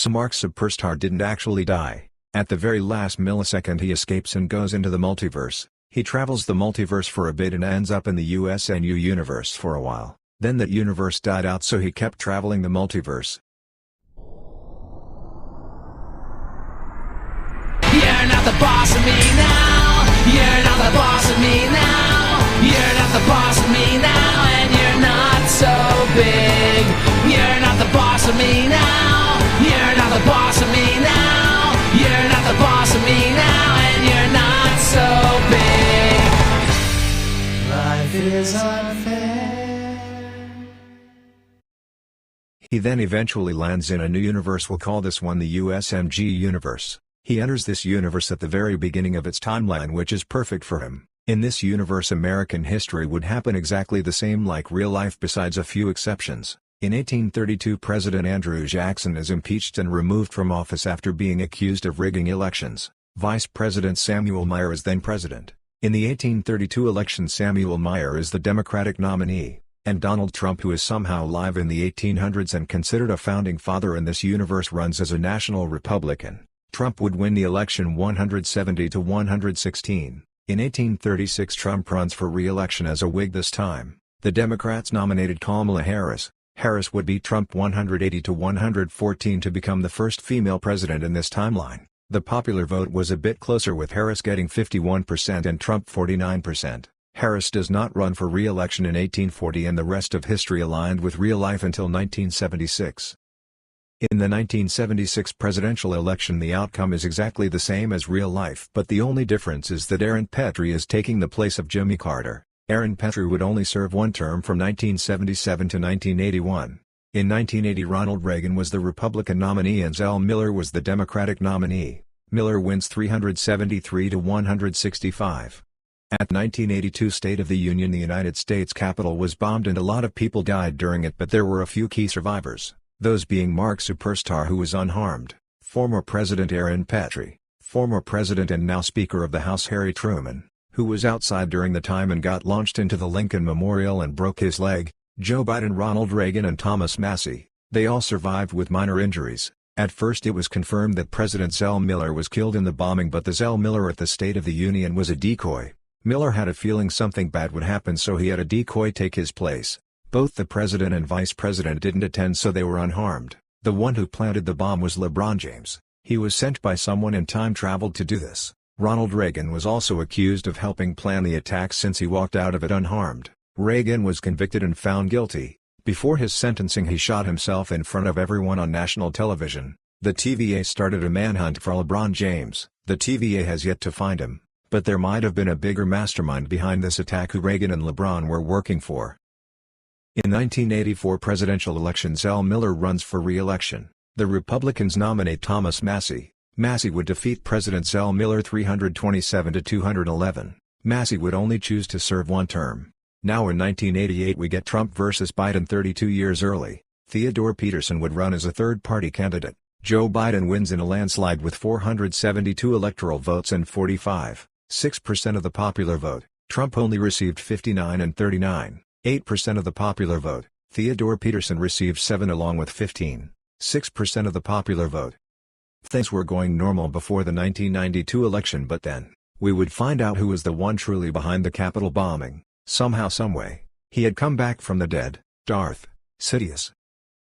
So Mark Superstar didn't actually die. At the very last millisecond he escapes and goes into the multiverse. He travels the multiverse for a bit and ends up in the USNU universe for a while. Then that universe died out, so he kept traveling the multiverse. You're not the boss of me now. You're not the boss of me now. You're not the boss of me now, and you're not so big. You're not the boss of me now. You're not the boss of me now. You're not the boss of me now, and you're not so big. Life is unfair. He then eventually lands in a new universe. We'll call this one the USMG universe. He enters this universe at the very beginning of its timeline, which is perfect for him. In this universe, American history would happen exactly the same like real life, besides a few exceptions. In 1832, President Andrew Jackson is impeached and removed from office after being accused of rigging elections. Vice President Samuel Meyer is then president. In the 1832 election, Samuel Meyer is the Democratic nominee, and Donald Trump, who is somehow alive in the 1800s and considered a founding father in this universe, runs as a national Republican. Trump would win the election 170 to 116. In 1836, Trump runs for re-election as a Whig this time. The Democrats nominated Kamala Harris. Harris would beat Trump 180 to 114 to become the first female president in this timeline. The popular vote was a bit closer, with Harris getting 51% and Trump 49%. Harris does not run for re-election in 1840, and the rest of history aligned with real life until 1976. In the 1976 presidential election, the outcome is exactly the same as real life, but the only difference is that Aaron Petrie is taking the place of Jimmy Carter. Aaron Petrie would only serve one term from 1977 to 1981. In 1980, Ronald Reagan was the Republican nominee and Zell Miller was the Democratic nominee. Miller wins 373 to 165. At 1982 State of the Union, the United States Capitol was bombed and a lot of people died during it, but there were a few key survivors. Those being Mark Superstar, who was unharmed, former President Aaron Petrie, former President and now Speaker of the House Harry Truman, who was outside during the time and got launched into the Lincoln Memorial and broke his leg, Joe Biden, Ronald Reagan and Thomas Massie. They all survived with minor injuries. At first it was confirmed that President Zell Miller was killed in the bombing, but the Zell Miller at the State of the Union was a decoy. Miller had a feeling something bad would happen, so he had a decoy take his place. Both the president and vice president didn't attend, so they were unharmed. The one who planted the bomb was LeBron James. He was sent by someone in time travel to do this. Ronald Reagan was also accused of helping plan the attack since he walked out of it unharmed. Reagan was convicted and found guilty. Before his sentencing, he shot himself in front of everyone on national television. The TVA started a manhunt for LeBron James. The TVA has yet to find him, but there might have been a bigger mastermind behind this attack who Reagan and LeBron were working for. In 1984 presidential election, Zell Miller runs for re-election. The Republicans nominate Thomas Massie. Massie would defeat President Zell Miller 327 to 211. Massie would only choose to serve one term. Now in 1988 we get Trump versus Biden 32 years early. Theodore Peterson would run as a third-party candidate. Joe Biden wins in a landslide with 472 electoral votes and 45.6% of the popular vote. Trump only received 59 and 39.8% of the popular vote. Theodore Peterson received 7 along with 15.6% of the popular vote. Things were going normal before the 1992 election, but then, we would find out who was the one truly behind the Capitol bombing. Somehow, someway, he had come back from the dead. Darth Sidious.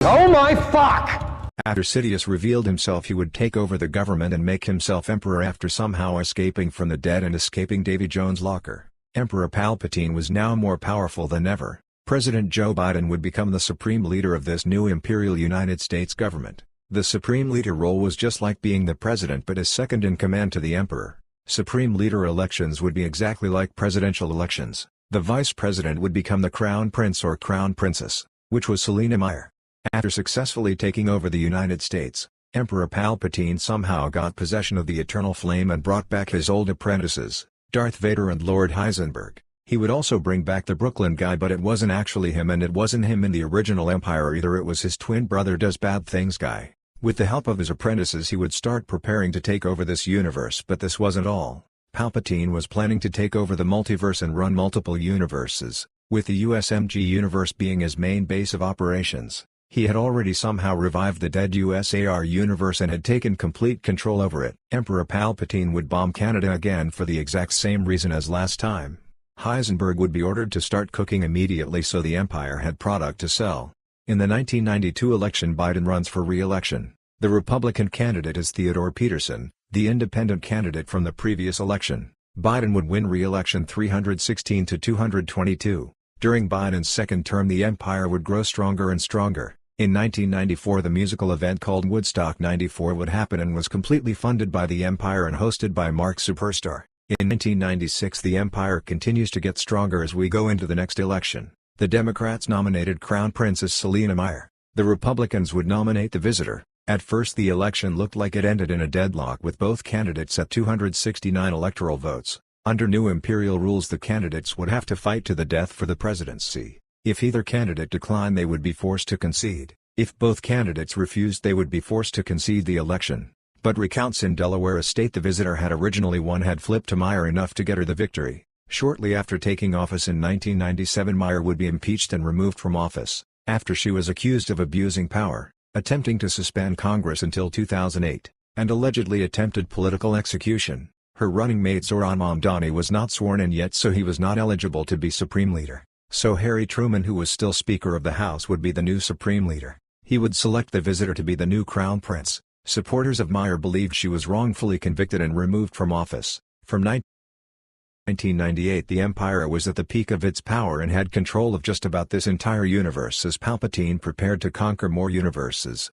Oh my fuck! After Sidious revealed himself, he would take over the government and make himself emperor after somehow escaping from the dead and escaping Davy Jones' locker. Emperor Palpatine was now more powerful than ever. President Joe Biden would become the supreme leader of this new imperial United States government. The supreme leader role was just like being the president, but as second in command to the emperor. Supreme leader elections would be exactly like presidential elections. The vice president would become the crown prince or crown princess, which was Selina Meyer. After successfully taking over the United States, Emperor Palpatine somehow got possession of the Eternal Flame and brought back his old apprentices, Darth Vader and Lord Heisenberg. He would also bring back the Brooklyn guy, but it wasn't actually him, and it wasn't him in the original Empire either. It was his twin brother Does Bad Things guy. With the help of his apprentices, he would start preparing to take over this universe, but this wasn't all. Palpatine was planning to take over the multiverse and run multiple universes, with the USMG universe being his main base of operations. He had already somehow revived the dead USAR universe and had taken complete control over it. Emperor Palpatine would bomb Canada again for the exact same reason as last time. Heisenberg would be ordered to start cooking immediately so the Empire had product to sell. In the 1992 election, Biden runs for re-election. The Republican candidate is Theodore Peterson, the independent candidate from the previous election. Biden would win re-election 316 to 222. During Biden's second term, the Empire would grow stronger and stronger. In 1994, the musical event called Woodstock 94 would happen and was completely funded by the Empire and hosted by Mark Superstar. In 1996, the Empire continues to get stronger as we go into the next election. The Democrats nominated Crown Princess Selina Meyer. The Republicans would nominate the Visitor. At first, the election looked like it ended in a deadlock with both candidates at 269 electoral votes. Under new imperial rules, the candidates would have to fight to the death for the presidency. If either candidate declined, they would be forced to concede. If both candidates refused, they would be forced to concede the election. But recounts in Delaware, a state the Visitor had originally won, had flipped to Meyer enough to get her the victory. Shortly after taking office in 1997, Meyer would be impeached and removed from office, after she was accused of abusing power, attempting to suspend Congress until 2008, and allegedly attempted political execution. Her running mate Zohran Mamdani was not sworn in yet, so he was not eligible to be Supreme Leader. So Harry Truman, who was still Speaker of the House, would be the new Supreme Leader. He would select the Visitor to be the new Crown Prince. Supporters of Meyer believed she was wrongfully convicted and removed from office. From 1998, the Empire was at the peak of its power and had control of just about this entire universe as Palpatine prepared to conquer more universes.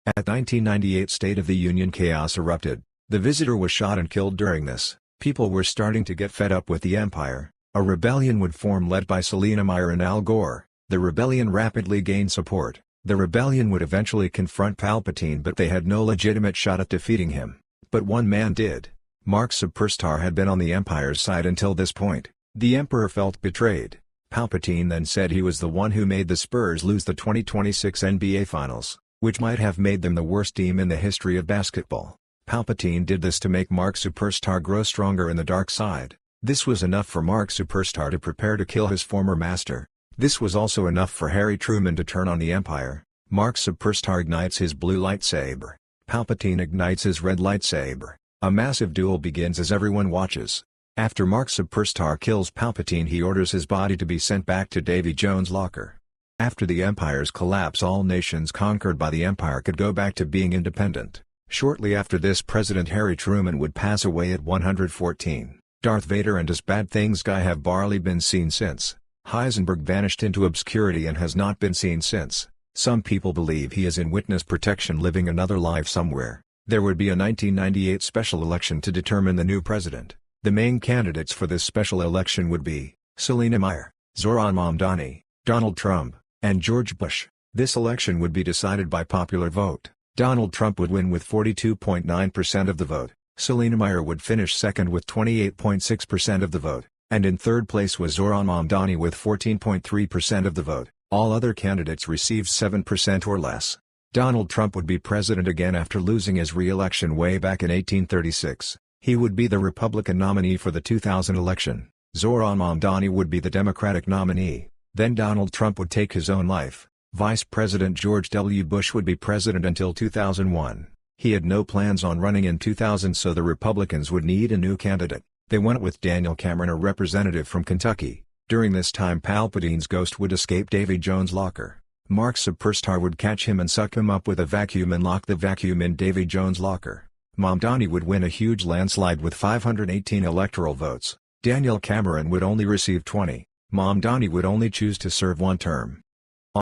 At 1998 State of the Union, chaos erupted. The Visitor was shot and killed during this. People were starting to get fed up with the Empire. A rebellion would form led by Selina Meyer and Al Gore. The rebellion rapidly gained support. The rebellion would eventually confront Palpatine, but they had no legitimate shot at defeating him. But one man did. Mark Superstar had been on the Empire's side until this point. The Emperor felt betrayed. Palpatine then said he was the one who made the Spurs lose the 2026 NBA Finals, which might have made them the worst team in the history of basketball. Palpatine did this to make Mark Superstar grow stronger in the dark side. This was enough for Mark Superstar to prepare to kill his former master. This was also enough for Harry Truman to turn on the Empire. Mark Superstar ignites his blue lightsaber. Palpatine ignites his red lightsaber. A massive duel begins as everyone watches. After Mark Superstar kills Palpatine, he orders his body to be sent back to Davy Jones' locker. After the Empire's collapse, all nations conquered by the Empire could go back to being independent. Shortly after this, President Harry Truman would pass away at 114. Darth Vader and his bad things guy have barely been seen since. Heisenberg vanished into obscurity and has not been seen since. Some people believe he is in witness protection, living another life somewhere. There would be a 1998 special election to determine the new president. The main candidates for this special election would be Selina Meyer, Zohran Mamdani, Donald Trump, and George Bush. This election would be decided by popular vote. Donald Trump would win with 42.9% of the vote. Selina Meyer would finish second with 28.6% of the vote, and in third place was Zohran Mamdani with 14.3% of the vote. All other candidates received 7% or less. Donald Trump would be president again after losing his re-election way back in 1836. He would be the Republican nominee for the 2000 election. Zohran Mamdani would be the Democratic nominee. Then Donald Trump would take his own life. Vice President George W. Bush would be president until 2001. He had no plans on running in 2000, so the Republicans would need a new candidate. They went with Daniel Cameron, a representative from Kentucky. During this time, Palpatine's ghost would escape Davy Jones' locker. Mark Superstar would catch him and suck him up with a vacuum and lock the vacuum in Davy Jones' locker. Mamdani would win a huge landslide with 518 electoral votes. Daniel Cameron would only receive 20. Mamdani would only choose to serve one term.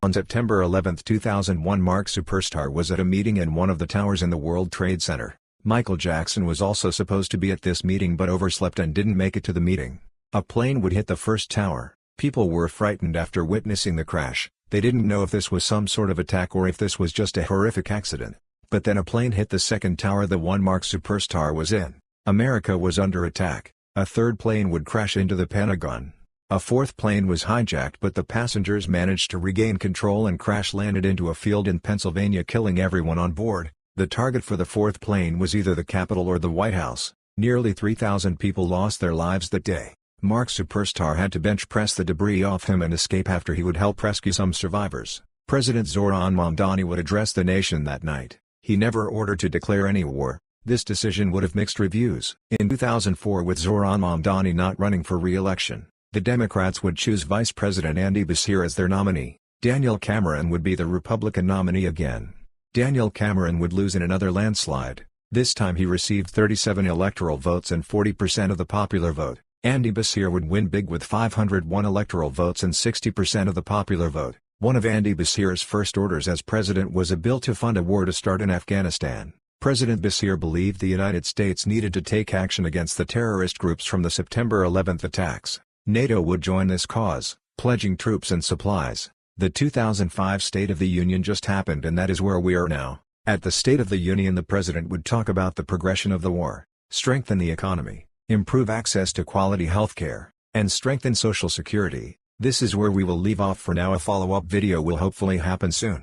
On September 11, 2001, Mark Superstar was at a meeting in one of the towers in the World Trade Center. Michael Jackson was also supposed to be at this meeting but overslept and didn't make it to the meeting. A plane would hit the first tower. People were frightened after witnessing the crash. They didn't know if this was some sort of attack or if this was just a horrific accident. But then a plane hit the second tower, the one Mark Superstar was in. America was under attack. A third plane would crash into the Pentagon. A fourth plane was hijacked, but the passengers managed to regain control and crash-landed into a field in Pennsylvania, killing everyone on board. The target for the fourth plane was either the Capitol or the White House. Nearly 3,000 people lost their lives that day. Mark Superstar had to bench press the debris off him and escape after he would help rescue some survivors. President Zoran Mamdani would address the nation that night. He never ordered to declare any war. This decision would have mixed reviews. In 2004, with Zoran Mamdani not running for re-election, the Democrats would choose Vice President Andy Beshear as their nominee. Daniel Cameron would be the Republican nominee again. Daniel Cameron would lose in another landslide. This time he received 37 electoral votes and 40% of the popular vote. Andy Beshear would win big with 501 electoral votes and 60% of the popular vote. One of Andy Beshear's first orders as president was a bill to fund a war to start in Afghanistan. President Beshear believed the United States needed to take action against the terrorist groups from the September 11 attacks. NATO would join this cause, pledging troops and supplies. The 2005 State of the Union just happened, and that is where we are now. At the State of the Union, the president would talk about the progression of the war, strengthen the economy, improve access to quality healthcare, and strengthen social security. This is where we will leave off for now. A follow-up video will hopefully happen soon.